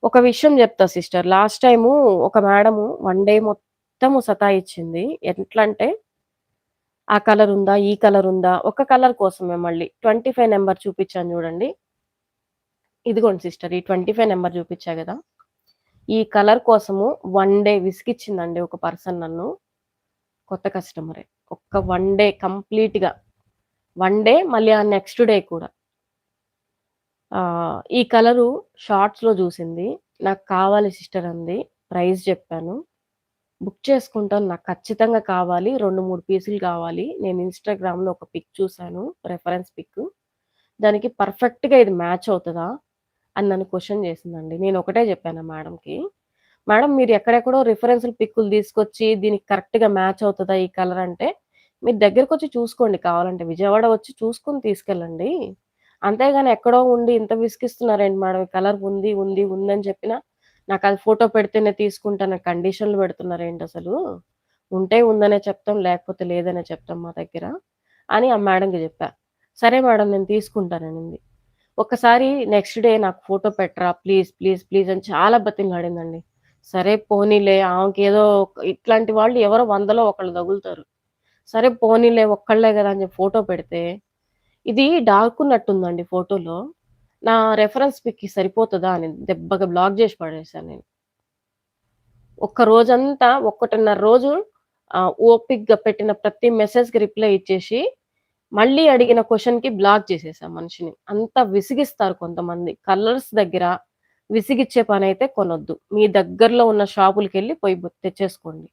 ఒక విషయం జెప్తా సిస్టర్. లాస్ట్ టైము ఒక మేడము వన్ డే మొత్తము సతాయిచ్చింది. ఎట్లంటే, ఆ కలరుందా? ఈ కలరుందా? ఒక కలర్ కోసమే మళ్ళీ. 25 నంబర్ చూపిచ్చాను జూడండి. ఇదిగోండి సిస్టర్. ఈ 25 నంబర్ జూపిచ్చా గదా! ఈ కలర్ కోసము వన్ డే విసిగిచ్చిందండి ఒక పర్సన్ నన్ను. కొత్త కస్టమరే. ఒక్క వన్ డే కంప్లీట్‌గా. వన్ డే మళ్ళీ ఆ నెక్స్ట్ డే కూడా. ఈ కలరు షార్ట్స్‌లో జూసింది. నాకు కావాలి సిస్టర్ అంది. ప్రైస్ జెప్పాను. బుక్ చేసుకుంటాను. నాకు ఖచ్చితంగా కావాలి. 2, 3 పీసులు కావాలి. నేను ఇన్‌స్టాగ్రామ్‌లో ఒక పిక్ చూసాను. Reference pic. దానికి పర్ఫెక్ట్‌గా ఇది మ్యాచ్ అవుతదా? అని నన్ను క్వెషన్ చేసిందండి. నేను ఒకటే చెప్పాను ఆ మేడమ్‌కి. మేడమ్ మీరు ఎక్కడెక్కడో రిఫరెన్స్‌లు పిక్కులు తీసుకొచ్చి దీనికి కరెక్ట్‌గా మ్యాచ్ అవుతదా ఈ కలర్ అంటే, మీరు దగ్గరకొచ్చి చూసుకోండి కావాలంటే. విజయవాడ వచ్చి చూసుకొని తీసుకెళ్ళండి. అంతేగాని ఎక్కడో ఉండి ఇంత విసిగిస్తున్నారేంటి మేడమ్ ఈ కలర్ ఉంది, ఉంది, ఉందని చెప్పినా నాకది ఫోటో పెడితేనే తీసుకుంటాను కండిషన్‌లు పెడుతున్నారేంటసలు? ఉంటే ఉందనే చెప్తాం, లేకపోతే లేదనే చెప్తాం మా దగ్గర అని ఆ మేడమ్‌కి జెప్పా. సరే మేడమ్ నేను తీసుకుంటాననింది. ఒక్కసారి నెక్స్ట్ డే నాకు ఫోటో పెట్టరా ప్లీజ్, ప్లీజ్, ప్లీజ్ అని చాలా బతిమలాడిందండి. సరే పోనీలే ఆమెకేదో ఇట్లాంటి వాళ్ళు ఎవరో వందలో ఒకళ్ళు తగులుతారు. సరే పోనీలే ఒక్కళ్ళే గదా! అని జెప్పి ఫోటో పెడితే, ఇది డార్కున్నట్టుందండి ఫోటోలో. నా రిఫరెన్స్ పిక్‌కి సరిపోతదా అని దెబ్బగా బ్లాక్ జేసి పడేశాను నేను. ఒక్క రోజంతా 1.5 రోజు ఓపికగా పెట్టిన ప్రతి మెసేజ్‌కి రిప్లై ఇచ్చేసి, మళ్ళీ అడిగిన క్వెషన్‌కి బ్లాక్ చేసేసా మనిషిని. అంత విసిగిస్తారు కొంతమంది. కలర్స్ దగ్గర విసిగిచ్చే పనైతే కొనొద్దు. మీ దగ్గరలో ఉన్న షాపులకెళ్ళి పోయి తెచ్చేసుకోండి.